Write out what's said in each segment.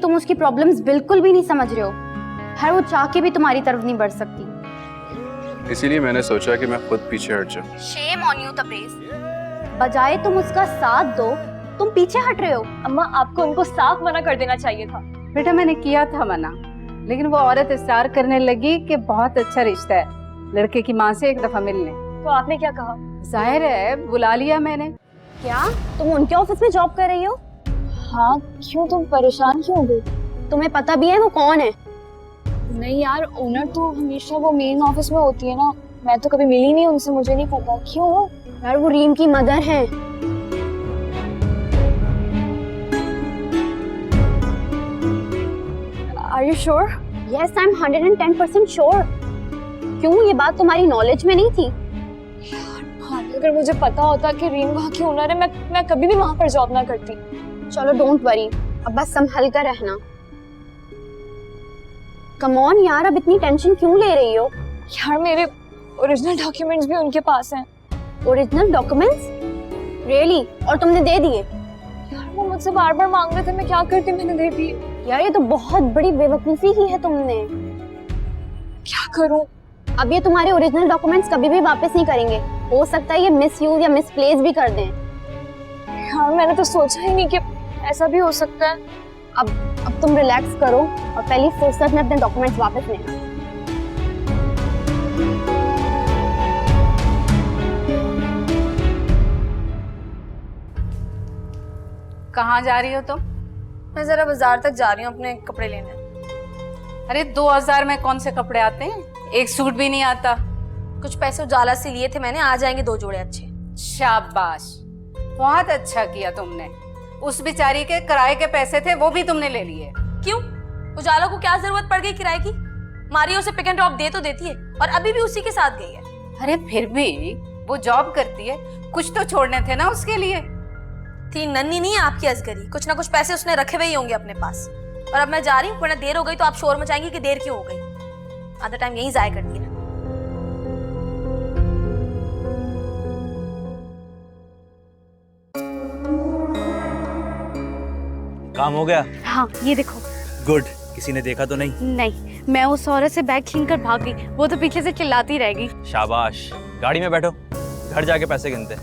तुम उसकी प्रॉब्लम्स बिल्कुल भी नहीं समझ रहे हो। हर वो चाह के भी तुम्हारी तरफ नहीं बढ़ सकती। इसीलिए मैंने सोचा कि मैं खुद पीछे हट जाऊं। Shame on you Tabrez. बजाय तुम उसका साथ दो, तुम पीछे हट रहे हो। अम्मा, आपको उनको साफ मना कर देना चाहिए था। बेटा मैंने किया था मना, लेकिन वो औरत इस्रार करने लगी कि बहुत अच्छा रिश्ता है, लड़के की माँ से एक दफा मिलने। तो आपने क्या कहा? जाहिर है बुला लिया मैंने। क्या तुम उनके ऑफिस में जॉब कर रही हो? हाँ, क्यों तुम परेशान क्यों हो गई? तुम्हें पता भी है वो कौन है? नहीं यार, ओनर तो हमेशा वो मेन ऑफिस में होती है ना। मैं तो कभी मिली नहीं उनसे, मुझे नहीं पता। क्यों? यार वो रीम की मदर है। Are you sure? Yes, I am 110% sure. क्यों, ये बात तुम्हारी नॉलेज में नहीं थी? हाँ, अगर मुझे पता होता कि रीम वहाँ की ओनर है, मैं कभी भी वहाँ पर जॉब ना करती। चलो डोंट वरी, अब बस संभल कर रहना। कम ऑन यार, अब इतनी टेंशन क्यों ले रही हो? यार मेरे ओरिजिनल डॉक्यूमेंट्स भी उनके पास हैं। Original documents? रियली? और तुमने दे दिए? यार वो मुझसे बार बार मांग रहे थे, मैं क्या करती, मैंने दे दिए। यार ये तो बहुत बड़ी बेवकूफी की है तुमने। क्या करूं? अब ये तुम्हारे ओरिजिनल डॉक्यूमेंट्स कभी भी वापस नहीं करेंगे। हो सकता है ये मिसयूज या मिसप्लेस भी कर दें। यार मैंने तो सोचा ही नहीं कि ऐसा भी हो सकता है। अब तुम रिलैक्स करो और पहली फुर्सत में अपने डॉक्यूमेंट्स वापस लेना। कहाँ जा रही हो तुम? मैं जरा बाजार तक जा रही हूँ अपने कपड़े लेने। अरे 2000 में कौन से कपड़े आते हैं? एक सूट भी नहीं आता। कुछ पैसे उजाला से लिए थे मैंने, आ जाएंगे 2 जोड़े अच्छे। शाबाश, बहुत अच्छा किया तुमने। उस बेचारी के किराए के पैसे थे वो भी तुमने ले लिए। क्यों? उजाला को क्या जरूरत पड़ गई किराए की? मारिया उसे पिक एंड ड्रॉप दे तो देती है और अभी भी उसी के साथ गई है। अरे फिर भी वो जॉब करती है, कुछ तो छोड़ने थे ना उसके लिए। थी नन्ही नहीं आपकी असगरी, कुछ ना कुछ पैसे उसने रखे हुए ही होंगे अपने पास। और अब मैं जा रही हूँ, वरना देर हो गई तो आप शोर मचाएंगी कि देर क्यों हो गई। आधा टाइम यहीं जाया करती है ना। काम हो गया? हाँ ये देखो। गुड। किसी ने देखा तो नहीं? नहीं, मैं उस औरत से बैग छीन कर भाग गई, वो तो पीछे से चिल्लाती रहेगी। शाबाश। गाड़ी में बैठो, घर जाके पैसे गिनते।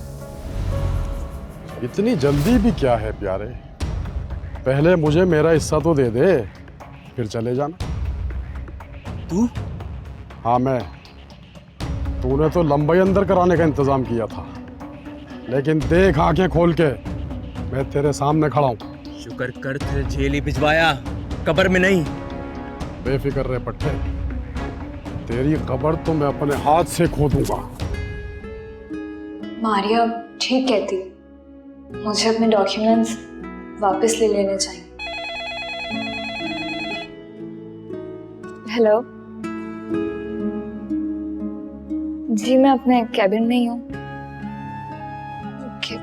इतनी जल्दी भी क्या है प्यारे, पहले मुझे मेरा हिस्सा तो दे दे, फिर चले जाना। तू? हाँ मैं। तूने तो लंबाई अंदर कराने का इंतजाम किया था, लेकिन देख आंखें खोल के, मैं तेरे सामने खड़ा हूँ। शुक्र कर तुझे जेल ही भिजवाया, कब्र में नहीं। बेफिक्र रहे पट्टे, तेरी कब्र तो मैं अपने हाथ से खोदूंगा। मारिया ठीक कहती, मुझे अपने डॉक्यूमेंट्स वापस ले लेने चाहिए। हेलो जी, मैं अपने कैबिन में ही हूँ। ओके,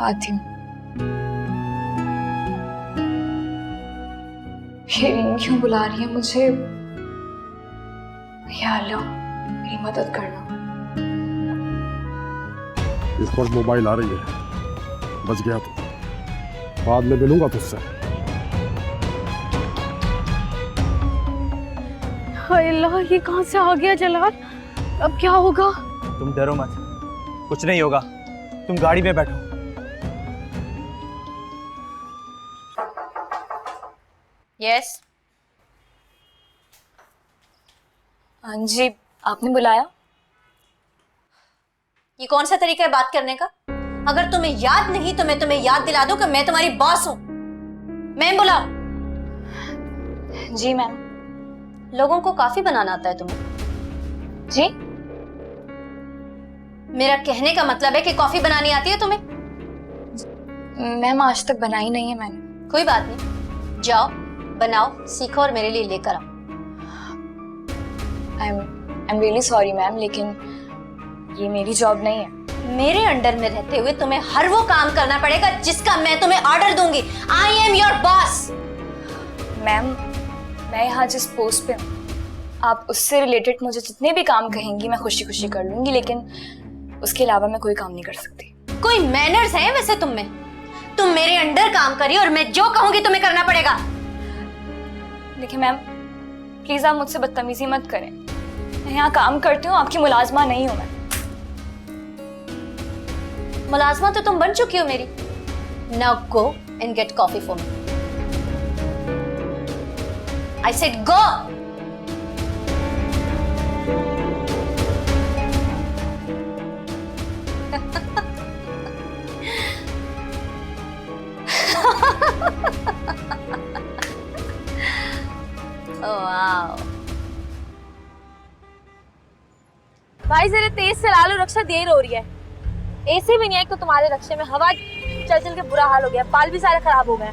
आती हूँ। ये रीम क्यों बुला रही है मुझे? या अल्लाह, मेरी मदद करना। इस पर मोबाइल आ रही है, बच गया तो बाद में मिलूंगा तुझसे। हाय अल्लाह, ये कहाँ से आ गया जलाल? अब क्या होगा? तुम डरो मत, कुछ नहीं होगा। तुम गाड़ी में बैठो। यस। हाँ जी, आपने बुलाया? ये कौन सा तरीका है बात करने का? अगर तुम्हें याद नहीं तो मैं तुम्हें याद दिला दूं कि मैं तुम्हारी बॉस हूं। मैम बुलाओ। जी मैम। लोगों को कॉफी बनाना आता है तुम्हें? जी? मेरा कहने का मतलब है कि कॉफी बनानी आती है तुम्हें? मैम आज तक बनाई नहीं है मैंने। कोई बात नहीं, जाओ बनाओ, सीखो और मेरे लिए लेकर आओ। I am really sorry ma'am, लेकिन ये मेरी जॉब नहीं है। मेरे अंडर में रहते हुए तुम्हें हर वो काम करना पड़ेगा जिसका मैं तुम्हें ऑर्डर दूंगी। I am your boss. Ma'am, मैं यहाँ जिस पोस्ट पे हूँ, आप उससे रिलेटेड मुझे जितने भी काम कहेंगी मैं खुशी खुशी कर लूंगी, लेकिन उसके अलावा मैं कोई काम नहीं कर सकती। कोई मैनर्स है वैसे तुम में? तुम मेरे अंडर काम करिए और मैं जो कहूंगी तुम्हें करना पड़ेगा। देखिए मैम, प्लीज आप मुझसे बदतमीजी मत करें। मैं यहाँ काम करती हूँ, आपकी मुलाजमा नहीं हूँ मैं। मुलाजमा तो तुम बन चुकी हो मेरी। Now go and get coffee for me. I said go. Wow. भाई जरा तेज चला लो, रक्षा देर हो रही है। एसी भी नहीं है तो तुम्हारे रक्षे में हवा चल चल के बुरा हाल हो गया, बाल भी सारे खराब हो गए।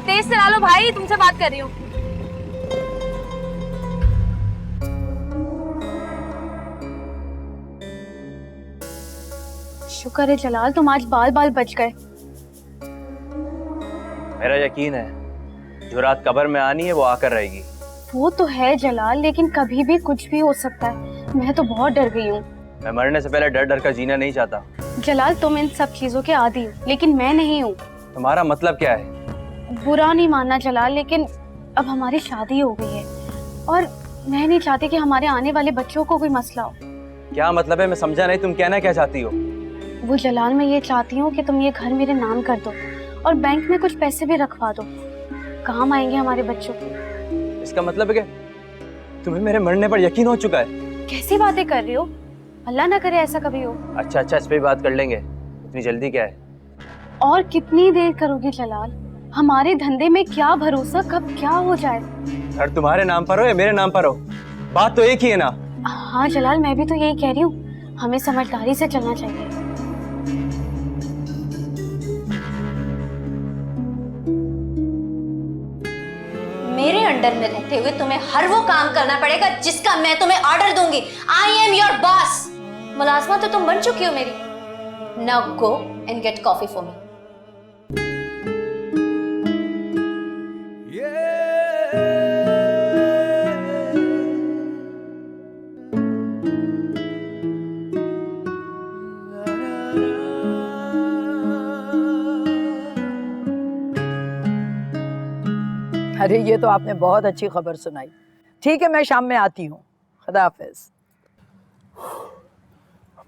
तेज चला लो भाई, तुमसे बात कर रही हूँ। शुक्र है जलाल, तुम आज बाल बाल बच गए। मेरा यकीन है जो रात कब्र में आनी है वो आकर रहेगी। वो तो है जलाल, लेकिन कभी भी कुछ भी हो सकता है। मैं तो बहुत डर गई हूँ। मैं मरने से पहले डर डर कर जीना नहीं चाहता। जलाल, तुम इन सब चीजों के आदी हो, लेकिन मैं नहीं हूँ। तुम्हारा मतलब क्या है? बुरा नहीं मानना जलाल, लेकिन अब हमारी शादी हो गई है और मैं नहीं चाहती कि हमारे आने वाले बच्चों को कोई मसला हो। क्या मतलब है? मैं समझा नहीं, तुम कहना क्या चाहती हो? वो जलाल, मैं ये चाहती हूँ कि तुम ये घर मेरे नाम कर दो और बैंक में कुछ पैसे भी रखवा दो, काम आएंगे हमारे बच्चों को। इसका मतलब है कि तुम्हें मेरे मरने पर यकीन हो चुका है? कैसी बातें कर रही हो? अल्लाह ना करे ऐसा कभी हो। अच्छा, इस पे बात कर लेंगे। इतनी जल्दी क्या है? और कितनी देर करोगी जलाल? हमारे धंधे में क्या भरोसा, कब क्या हो जाए। घर तुम्हारे नाम पर हो या मेरे नाम पर हो, बात तो एक ही है ना। हाँ जलाल, मैं भी तो यही कह रही हूँ, हमें समझदारी से चलना चाहिए। मेरे अंडर में रहते हुए तुम्हें हर वो काम करना पड़ेगा जिसका मैं तुम्हें ऑर्डर दूंगी। I am your boss. मुलाजमा तो तुम बन चुकी हो मेरी। Now go and get coffee for me. अरे ये तो आपने बहुत अच्छी खबर सुनाई। ठीक है, मैं शाम में आती हूँ। खुदा हाफिज।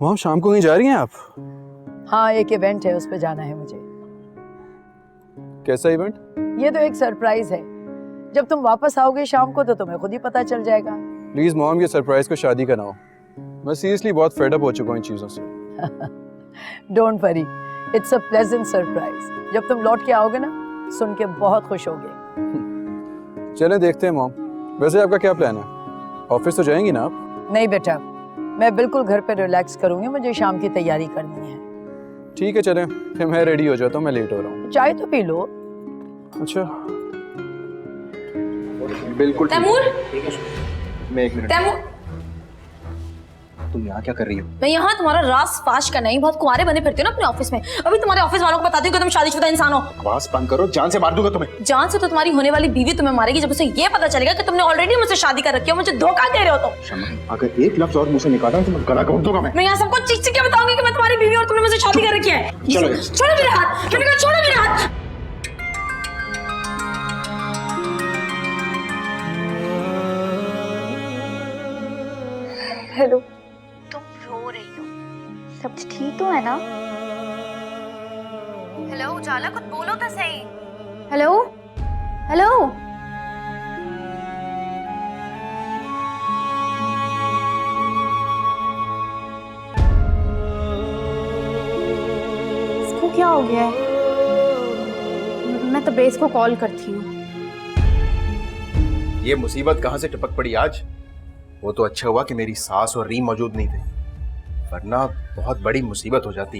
मॉम, शाम को कहीं जा रही हैं आप? हाँ, एक इवेंट है, उस पे जाना है मुझे। कैसा इवेंट? ये तो एक सरप्राइज है। जब तुम वापस आओगे शाम को तो तुम्हें खुद ही पता चल जाएगा। प्लीज मॉम, ये सरप्राइज को शादी का ना हो। मैं सीरियसली बहुत फेड अप हो चुका हूँ इन चीजों से। Don't worry, it's a pleasant surprise. जब तुम लौट के आओगे ना, सुन के बहुत खुश होगे। चलें देखते हैं मॉम। वैसे आपका क्या प्लान है? ऑफिस तो जाएंगी ना आप? नहीं बेटा, मैं बिल्कुल घर पे रिलैक्स करूंगी, मुझे शाम की तैयारी करनी है। ठीक है, चलें फिर मैं रेडी हो जाता हूँ, मैं लेट हो रहा हूँ। चाय तो पी लो। अच्छा, बिल्कुल। तैमूर, मैं एक मिनट। तैमूर, तुम यहाँ क्या कर रही हो? मैं यहाँ तुम्हारा राज फाश करना ही, बहुत कुंवारे बने फिरते हो ना अपने ऑफिस में। अभी तुम्हारे ऑफिस वालों को बताती हूँ कि तुम शादीशुदा इंसान हो। आवाज बंद करो, जान से मार दूंगा तुम्हें। जान से तो तुम्हारी होने वाली बीवी तुम्हें मारेगी जब उसे ये पता चलेगा कि तुमने ऑलरेडी मुझसे शादी कर रखी है, मुझे धोखा दे रहे हो तुम। शमा, अगर एक लफ्ज और मुंह से निकाला तो मैं गला घोट दूंगा। मैं यहाँ सबको चीख चीख के बताऊंगी कि मैं तुम्हारी बीवी और तुमने मुझसे शादी कर रखी है। चलो, छोड़ो मेरे हाथ, मैंने कहा छोड़ो मेरे हाथ। हेलो, तुम रो रही हो, सब ठीक तो है ना? हेलो उजाला, कुछ बोलो तो सही। Hello hello. इसको क्या हो गया है? मैं तो बेस को कॉल करती हूँ। ये मुसीबत कहाँ से टपक पड़ी आज? वो तो अच्छा हुआ कि मेरी सास और रीम मौजूद नहीं थे, वरना बहुत बड़ी मुसीबत हो जाती।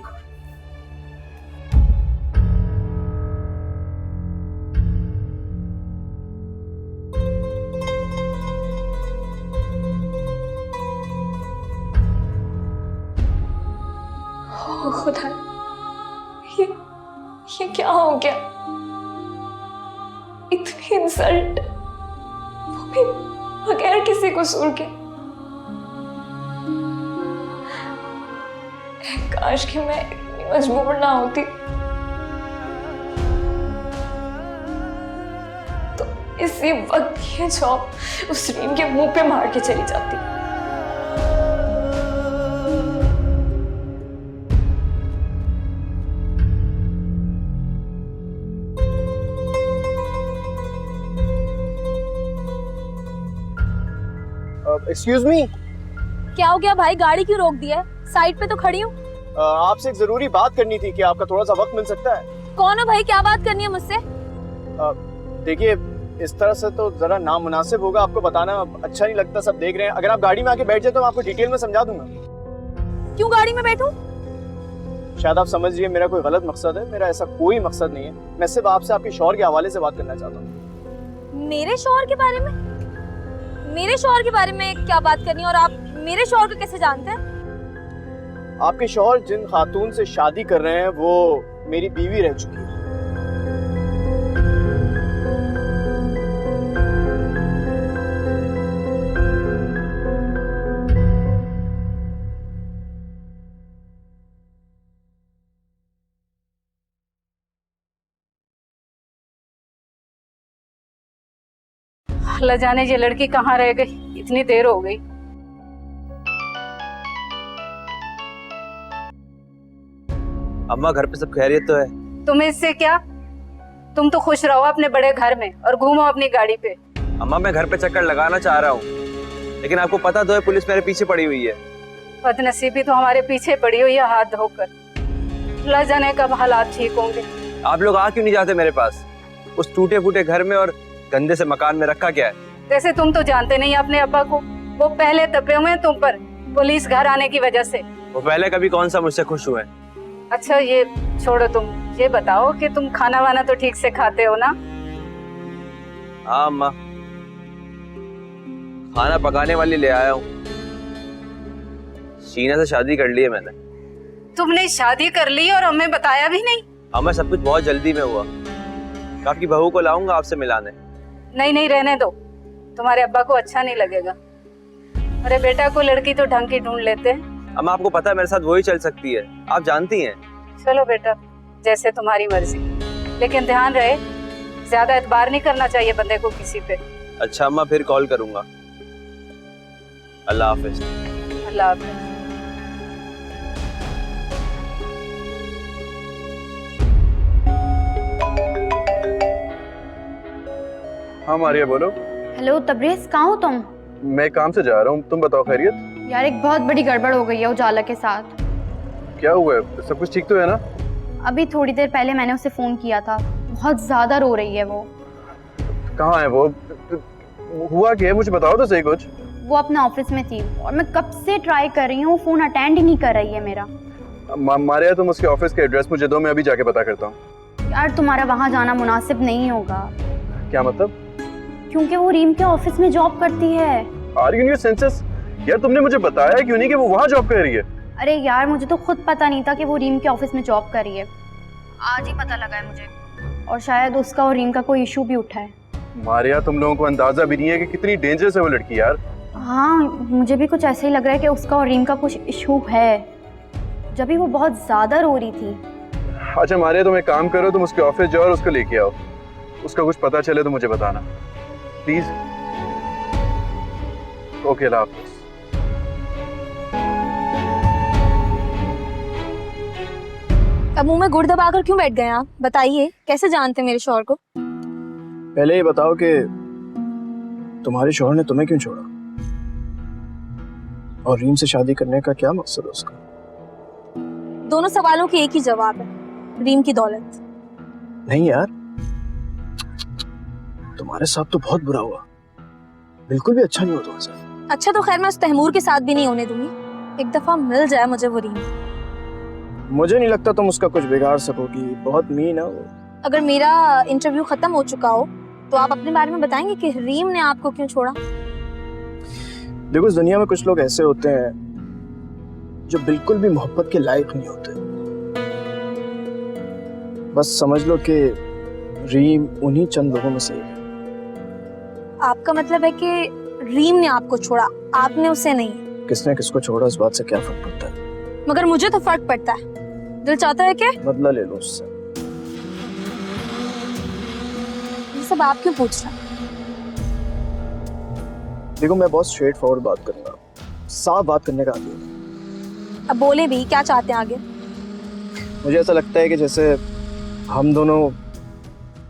खुदा, ये क्या हो गया? इतनी इंसल्ट, वो भी बगैर किसी कसूर के। काश कि मैं इतनी मजबूर ना होती इसी वक्त ये जॉब उस रीम के मुंह पे मार के चली जाती। एक्सक्यूज मी, क्या हो गया भाई, गाड़ी क्यों रोक दिया है? साइड पे तो खड़ी हूँ। आपसे एक जरूरी बात करनी थी, कि आपका थोड़ा सा वक्त मिल सकता है? कौन हो भाई, क्या बात करनी है मुझसे? देखिए, इस तरह से तो जरा नामुनासिब होगा, आपको बताना अच्छा नहीं लगता, सब देख रहे हैं। अगर आप गाड़ी में आके बैठ जाए तो मैं आपको डिटेल में समझा दूंगा। क्यों गाड़ी में बैठूं? शायद आप समझिए मेरा कोई गलत मकसद है, मेरा ऐसा कोई मकसद नहीं है। मैं सिर्फ आपसे आपके शौहर के हवाले से बात करना चाहता हूँ। मेरे शौहर के बारे में? मेरे शौहर के बारे में क्या बात करनी है, और आप मेरे शौहर को कैसे जानते हैं? आपके शौहर जिन खातून से शादी कर रहे हैं वो मेरी बीवी रह चुकी है। अल्लाह जाने ये लड़की कहाँ रह गई, इतनी देर हो गई। अम्मा घर पे सब खैरियत तो है? तुम्हें इससे क्या, तुम तो खुश रहो अपने बड़े घर में और घूमो अपनी गाड़ी पे। अम्मा मैं घर पे चक्कर लगाना चाह रहा हूँ, लेकिन आपको पता तो है पुलिस मेरे पीछे पड़ी हुई है। बदनसीबी तो हमारे पीछे पड़ी हुई है हाथ धोकर। अल्लाह जाने कब हालात ठीक होंगे। आप लोग आ क्यों नहीं जाते मेरे पास? उस टूटे फूटे घर में और गंदे से मकान में रखा क्या है? जैसे तुम तो जानते नहीं अपने अब्बा को, वो पहले तपे हुए हैं तुम पर पुलिस घर आने की वजह से। वो पहले कभी कौन सा मुझसे खुश हुए? अच्छा ये छोड़ो, तुम ये बताओ कि तुम खाना वाना तो ठीक से खाते हो ना? हाँ अम्मा, खाना पकाने वाली ले आया हूँ। शीना से शादी कर ली है मैंने। तुमने शादी कर ली और हमें बताया भी नहीं? अम्मा सब कुछ बहुत जल्दी में हुआ। आपकी बहू को लाऊंगा आपसे मिलाने। नहीं नहीं रहने दो, तुम्हारे अब्बा को अच्छा नहीं लगेगा। अरे बेटा को लड़की तो ढंग की ढूंढ लेते हैं। अम्मा आपको पता है मेरे साथ वही चल सकती है, आप जानती हैं। चलो बेटा जैसे तुम्हारी मर्जी, लेकिन ध्यान रहे ज्यादा एतबार नहीं करना चाहिए बंदे को किसी पे। अच्छा अम्मा फिर कॉल करूंगा। अल्लाह हाफिज। अल्लाह हाफिज। हाँ मारिया बोलो। हेलो तबरेज, कहाँ हो तुम? मैं काम से जा रहा हूँ, तुम बताओ खैरियत? यार एक बहुत बड़ी गड़बड़ हो गई है उजाला के साथ। क्या हुआ है? सब कुछ ठीक तो है ना? अभी थोड़ी देर पहले मैंने उसे फोन किया था, बहुत ज्यादा रो रही है वो। कहाँ है वो? हुआ क्या है मुझे बताओ तो सही कुछ। वो अपने ऑफिस में थी और मैं कब से ट्राई कर रही हूँ, फोन अटेंड ही नहीं कर रही है मेरा। मारिया तुम उसके ऑफिस का एड्रेस मुझे दो, मैं अभी जाके पता करता हूँ। यार तुम्हारा वहाँ जाना मुनासिब नहीं होगा। क्या मतलब? क्योंकि वो रीम के ऑफिस में जॉब करती है। Are you in your senses? यार तुमने मुझे बताया क्यों नहीं कि वो वहाँ जॉब कर रही है? अरे यार मुझे तो खुद पता नहीं था कि वो रीम के ऑफिस में जॉब कर रही है, आज ही पता लगा है मुझे। और शायद उसका और रीम का कोई इशू भी उठा है। मारिया तुम लोगों को अंदाजा भी नहीं है कि कितनी डेंजरस है वो लड़की यार। हाँ मुझे भी कुछ ऐसे ही लग रहा है कि उसका और रीम का कुछ इशू है, जब भी वो बहुत ज्यादा रो रही थी। अच्छा मारिया तुम एक काम करो, तुम उसके ऑफिस जाओ और उसको लेके आओ। उसका कुछ पता चले तो मुझे बताना प्लीज। ओके अल्लाह हाफिज। अब मुंह में गुड़ दबाकर क्यों बैठ गए आप? बताइए कैसे जानते मेरे शौहर को? पहले ये बताओ कि तुम्हारे शौहर ने तुम्हें क्यों छोड़ा, और रीम से शादी करने का क्या मकसद है उसका? दोनों सवालों के एक ही जवाब है, रीम की दौलत। नहीं यार, तुम्हारे साथ तो बहुत बुरा हुआ, बिल्कुल भी अच्छा नहीं हुआ तुम्हारे साथ। अच्छा तो खैर मैं उस तैमूर के साथ भी नहीं होने दूंगी, एक दफा मिल जाए मुझे वो रीम। मुझे नहीं लगता तुम उसका कुछ बिगाड़ सकोगी, बहुत मीन है वो। अगर मेरा इंटरव्यू खत्म हो चुका हो तो आप अपने बारे में बताएंगे कि रीम ने आपको क्यों छोड़ा? देखो इस दुनिया में कुछ लोग ऐसे होते हैं जो बिल्कुल भी मोहब्बत के लायक नहीं होते। बस समझ लो कि रीम उन्हीं चंद लोगों में से एक है। आपका मतलब है कि रीम ने आपको छोड़ा, आपने उसे नहीं? किसने किसको छोड़ा इस बात से क्या फर्क पड़ता है? मगर मुझे तो फर्क पड़ता है। दिल चाहता है कि बदला ले लो उससे। ये सब आप क्यों पूछ रहे हैं? देखो मैं बहुत स्ट्रेट फॉरवर्ड बात करूंगा, साफ बात करने का आदी हूं। अब बोले भी, क्या चाहते हैं आगे? मुझे ऐसा लगता है कि जैसे हम दोनों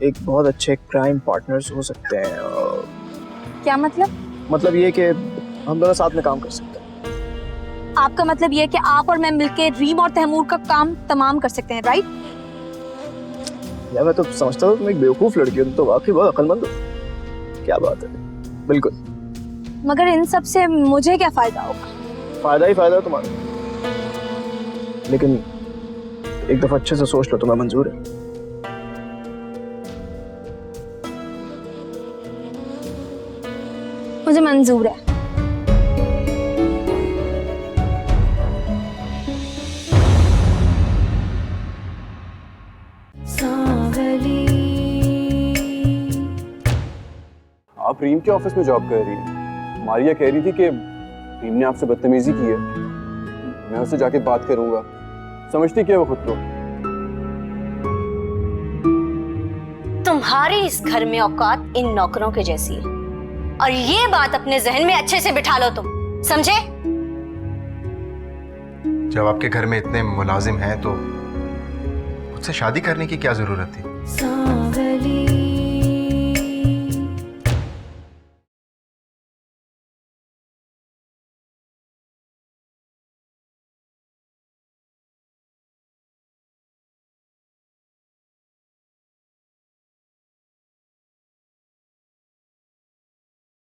एक बहुत अच्छे क्राइम पार्टनर्स हो सकते हैं। और क्या मतलब? मतलब ये कि हम दोनों साथ में काम कर सकते हैं। आपका मतलब ये है कि आप और मैं मिलके रीम और तैमूर का काम तमाम कर सकते हैं, राइट? यार मैं तो समझता हूँ तुम एक बेवकूफ लड़की हो, तुम तो वाकई बहुत अक्लमंद हो। क्या बात है, बिल्कुल। मगर इन सब से मुझे क्या फायदा होगा? फायदा ही फायदा है तुम्हारा, लेकिन एक दफा अच्छे से सोच लो, तुम्हें मंजूर है? मुझे मंजूर है। आप रीम के ऑफिस में जॉब कर रही हैं। मारिया कह रही थी कि रीम ने आपसे बदतमीजी की है। मैं उससे जाके बात करूंगा। समझती क्या वो खुद को? तुम्हारी इस घर में औकात इन नौकरों के जैसी है, और ये बात अपने जहन में अच्छे से बिठा लो, तुम समझे? जब आपके घर में इतने मुलाजिम हैं तो मुझसे शादी करने की क्या जरूरत थी?